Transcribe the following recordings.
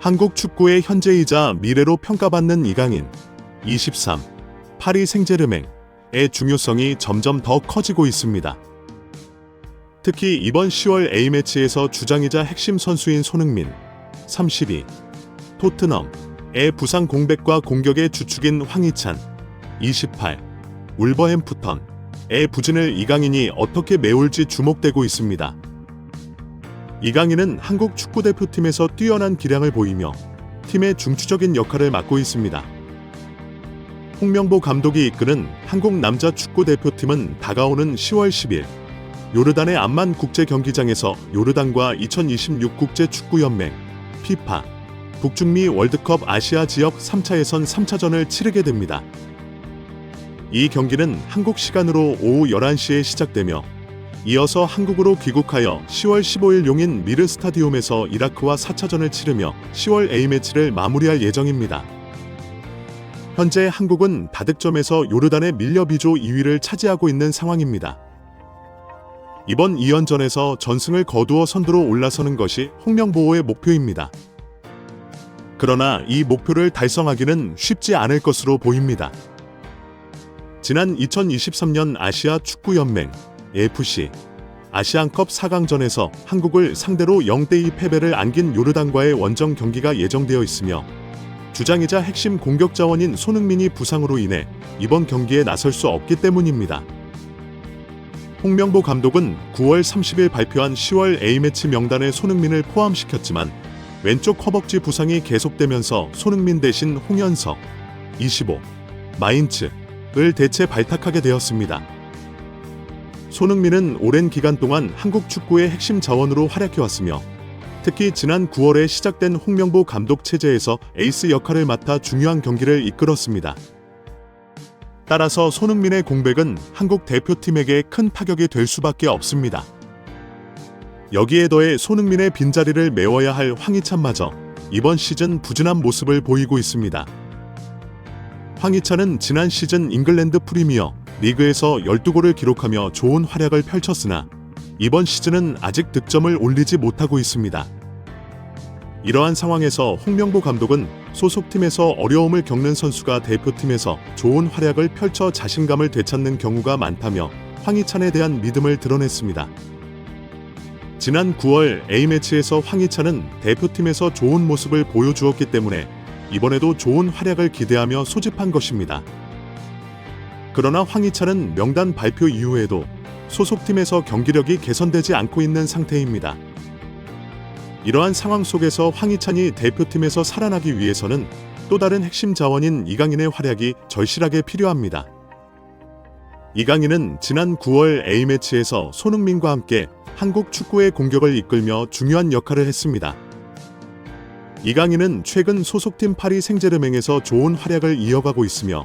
한국 축구의 현재이자 미래로 평가받는 이강인 23, 파리 생제르맹의 중요성이 점점 더 커지고 있습니다. 특히 이번 10월 A매치에서 주장이자 핵심 선수인 손흥민 32, 토트넘의 부상 공백과 공격의 주축인 황희찬 28, 울버햄프턴의 부진을 이강인이 어떻게 메울지 주목되고 있습니다. 이강인은 한국 축구대표팀에서 뛰어난 기량을 보이며 팀의 중추적인 역할을 맡고 있습니다. 홍명보 감독이 이끄는 한국 남자 축구대표팀은 다가오는 10월 10일 요르단의 암만 국제경기장에서 요르단과 2026 국제축구연맹 FIFA 북중미 월드컵 아시아 지역 3차 예선 3차전을 치르게 됩니다. 이 경기는 한국 시간으로 오후 11시에 시작되며 이어서 한국으로 귀국하여 10월 15일 용인 미르 스타디움에서 이라크와 4차전을 치르며 10월 A매치를 마무리할 예정입니다. 현재 한국은 다득점에서 요르단의 밀려 B조 2위를 차지하고 있는 상황입니다. 이번 2연전에서 전승을 거두어 선두로 올라서는 것이 홍명보의 목표입니다. 그러나 이 목표를 달성하기는 쉽지 않을 것으로 보입니다. 지난 2023년 아시아 축구연맹 AFC 아시안컵 4강전에서 한국을 상대로 0대2 패배를 안긴 요르단과의 원정 경기가 예정되어 있으며 주장이자 핵심 공격 자원인 손흥민이 부상으로 인해 이번 경기에 나설 수 없기 때문입니다. 홍명보 감독은 9월 30일 발표한 10월 A매치 명단에 손흥민을 포함시켰지만 왼쪽 허벅지 부상이 계속되면서 손흥민 대신 홍현석 25, 마인츠를 대체 발탁하게 되었습니다. 손흥민은 오랜 기간 동안 한국 축구의 핵심 자원으로 활약해왔으며 특히 지난 9월에 시작된 홍명보 감독 체제에서 에이스 역할을 맡아 중요한 경기를 이끌었습니다. 따라서 손흥민의 공백은 한국 대표팀에게 큰 타격이 될 수밖에 없습니다. 여기에 더해 손흥민의 빈자리를 메워야 할 황희찬마저 이번 시즌 부진한 모습을 보이고 있습니다. 황희찬은 지난 시즌 잉글랜드 프리미어 리그에서 12골을 기록하며 좋은 활약을 펼쳤으나 이번 시즌은 아직 득점을 올리지 못하고 있습니다. 이러한 상황에서 홍명보 감독은 소속팀에서 어려움을 겪는 선수가 대표팀에서 좋은 활약을 펼쳐 자신감을 되찾는 경우가 많다며 황희찬에 대한 믿음을 드러냈습니다. 지난 9월 A매치에서 황희찬은 대표팀에서 좋은 모습을 보여주었기 때문에 이번에도 좋은 활약을 기대하며 소집한 것입니다. 그러나 황희찬은 명단 발표 이후에도 소속팀에서 경기력이 개선되지 않고 있는 상태입니다. 이러한 상황 속에서 황희찬이 대표팀에서 살아나기 위해서는 또 다른 핵심 자원인 이강인의 활약이 절실하게 필요합니다. 이강인은 지난 9월 A매치에서 손흥민과 함께 한국 축구의 공격을 이끌며 중요한 역할을 했습니다. 이강인은 최근 소속팀 파리 생제르맹에서 좋은 활약을 이어가고 있으며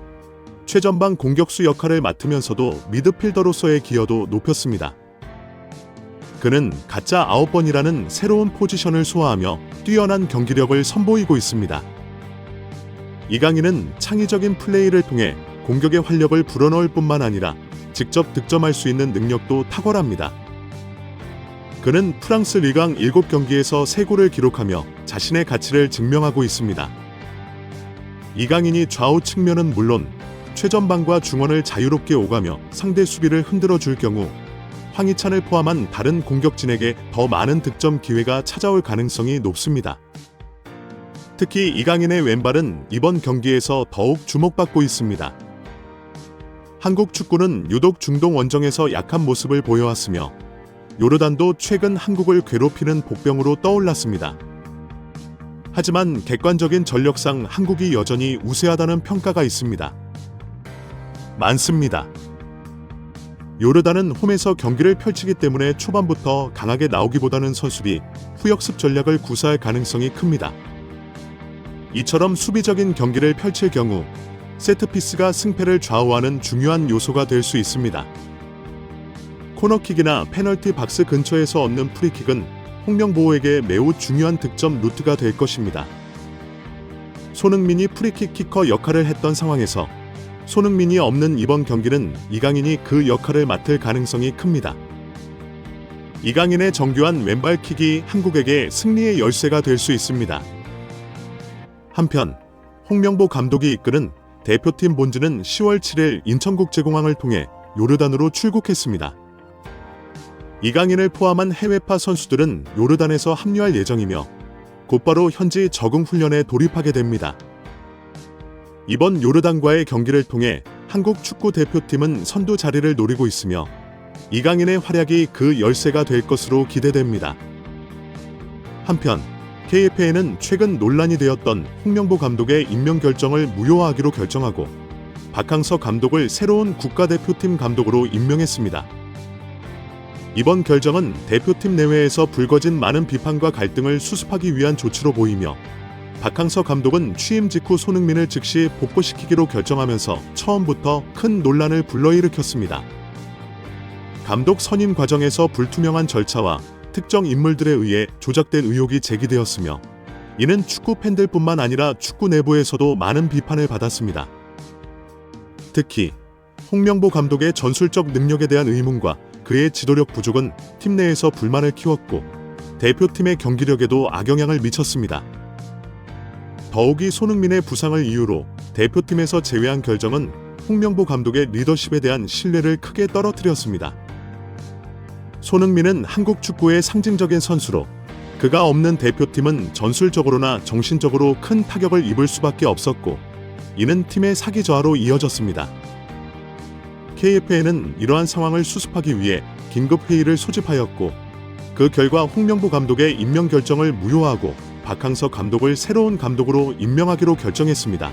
최전방 공격수 역할을 맡으면서도 미드필더로서의 기여도 높였습니다. 그는 가짜 9번이라는 새로운 포지션을 소화하며 뛰어난 경기력을 선보이고 있습니다. 이강인은 창의적인 플레이를 통해 공격의 활력을 불어넣을 뿐만 아니라 직접 득점할 수 있는 능력도 탁월합니다. 그는 프랑스 리강 7경기에서 3골을 기록하며 자신의 가치를 증명하고 있습니다. 이강인이 좌우 측면은 물론 최전방과 중원을 자유롭게 오가며 상대 수비를 흔들어줄 경우 황희찬을 포함한 다른 공격진에게 더 많은 득점 기회가 찾아올 가능성이 높습니다. 특히 이강인의 왼발은 이번 경기에서 더욱 주목받고 있습니다. 한국 축구는 유독 중동 원정에서 약한 모습을 보여왔으며 요르단도 최근 한국을 괴롭히는 복병으로 떠올랐습니다. 하지만 객관적인 전력상 한국이 여전히 우세하다는 평가가 있습니다. 많습니다. 요르단은 홈에서 경기를 펼치기 때문에 초반부터 강하게 나오기보다는 선수비, 후역습 전략을 구사할 가능성이 큽니다. 이처럼 수비적인 경기를 펼칠 경우 세트피스가 승패를 좌우하는 중요한 요소가 될 수 있습니다. 코너킥이나 페널티 박스 근처에서 얻는 프리킥은 홍명보에게 매우 중요한 득점 루트가 될 것입니다. 손흥민이 프리킥 키커 역할을 했던 상황에서 손흥민이 없는 이번 경기는 이강인이 그 역할을 맡을 가능성이 큽니다. 이강인의 정교한 왼발킥이 한국에게 승리의 열쇠가 될 수 있습니다. 한편 홍명보 감독이 이끄는 대표팀 본즈는 10월 7일 인천국제공항을 통해 요르단으로 출국했습니다. 이강인을 포함한 해외파 선수들은 요르단에서 합류할 예정이며 곧바로 현지 적응 훈련에 돌입하게 됩니다. 이번 요르단과의 경기를 통해 한국 축구 대표팀은 선두 자리를 노리고 있으며 이강인의 활약이 그 열쇠가 될 것으로 기대됩니다. 한편 KFA는 최근 논란이 되었던 홍명보 감독의 임명 결정을 무효화하기로 결정하고 박항서 감독을 새로운 국가대표팀 감독으로 임명했습니다. 이번 결정은 대표팀 내외에서 불거진 많은 비판과 갈등을 수습하기 위한 조치로 보이며 박항서 감독은 취임 직후 손흥민을 즉시 복구시키기로 결정하면서 처음부터 큰 논란을 불러일으켰습니다. 감독 선임 과정에서 불투명한 절차와 특정 인물들에 의해 조작된 의혹이 제기되었으며 이는 축구 팬들뿐만 아니라 축구 내부에서도 많은 비판을 받았습니다. 특히 홍명보 감독의 전술적 능력에 대한 의문과 그의 지도력 부족은 팀 내에서 불만을 키웠고 대표팀의 경기력에도 악영향을 미쳤습니다. 더욱이 손흥민의 부상을 이유로 대표팀에서 제외한 결정은 홍명보 감독의 리더십에 대한 신뢰를 크게 떨어뜨렸습니다. 손흥민은 한국 축구의 상징적인 선수로 그가 없는 대표팀은 전술적으로나 정신적으로 큰 타격을 입을 수밖에 없었고 이는 팀의 사기 저하로 이어졌습니다. KFA는 이러한 상황을 수습하기 위해 긴급 회의를 소집하였고 그 결과 홍명보 감독의 임명 결정을 무효화하고 박항서 감독을 새로운 감독으로 임명하기로 결정했습니다.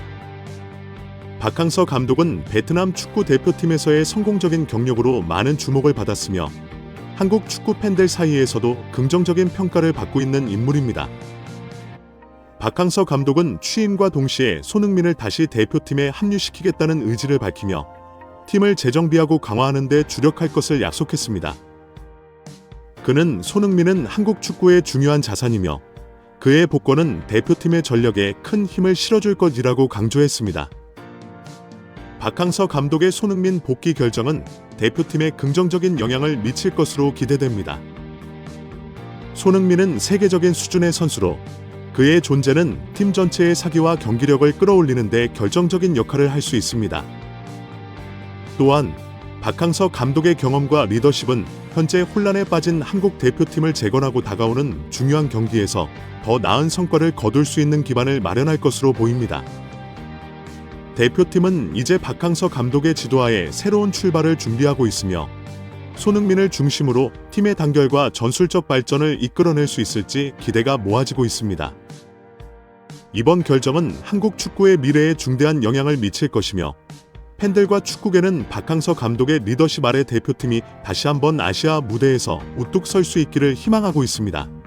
박항서 감독은 베트남 축구 대표팀에서의 성공적인 경력으로 많은 주목을 받았으며 한국 축구 팬들 사이에서도 긍정적인 평가를 받고 있는 인물입니다. 박항서 감독은 취임과 동시에 손흥민을 다시 대표팀에 합류시키겠다는 의지를 밝히며 팀을 재정비하고 강화하는 데 주력할 것을 약속했습니다. 그는 손흥민은 한국 축구의 중요한 자산이며 그의 복권은 대표팀의 전력에 큰 힘을 실어줄 것이라고 강조했습니다. 박항서 감독의 손흥민 복귀 결정은 대표팀에 긍정적인 영향을 미칠 것으로 기대됩니다. 손흥민은 세계적인 수준의 선수로 그의 존재는 팀 전체의 사기와 경기력을 끌어올리는 데 결정적인 역할을 할 수 있습니다. 또한 박항서 감독의 경험과 리더십은 현재 혼란에 빠진 한국 대표팀을 재건하고 다가오는 중요한 경기에서 더 나은 성과를 거둘 수 있는 기반을 마련할 것으로 보입니다. 대표팀은 이제 박항서 감독의 지도하에 새로운 출발을 준비하고 있으며 손흥민을 중심으로 팀의 단결과 전술적 발전을 이끌어낼 수 있을지 기대가 모아지고 있습니다. 이번 결정은 한국 축구의 미래에 중대한 영향을 미칠 것이며 팬들과 축구계는 박항서 감독의 리더십 아래 대표팀이 다시 한번 아시아 무대에서 우뚝 설 수 있기를 희망하고 있습니다.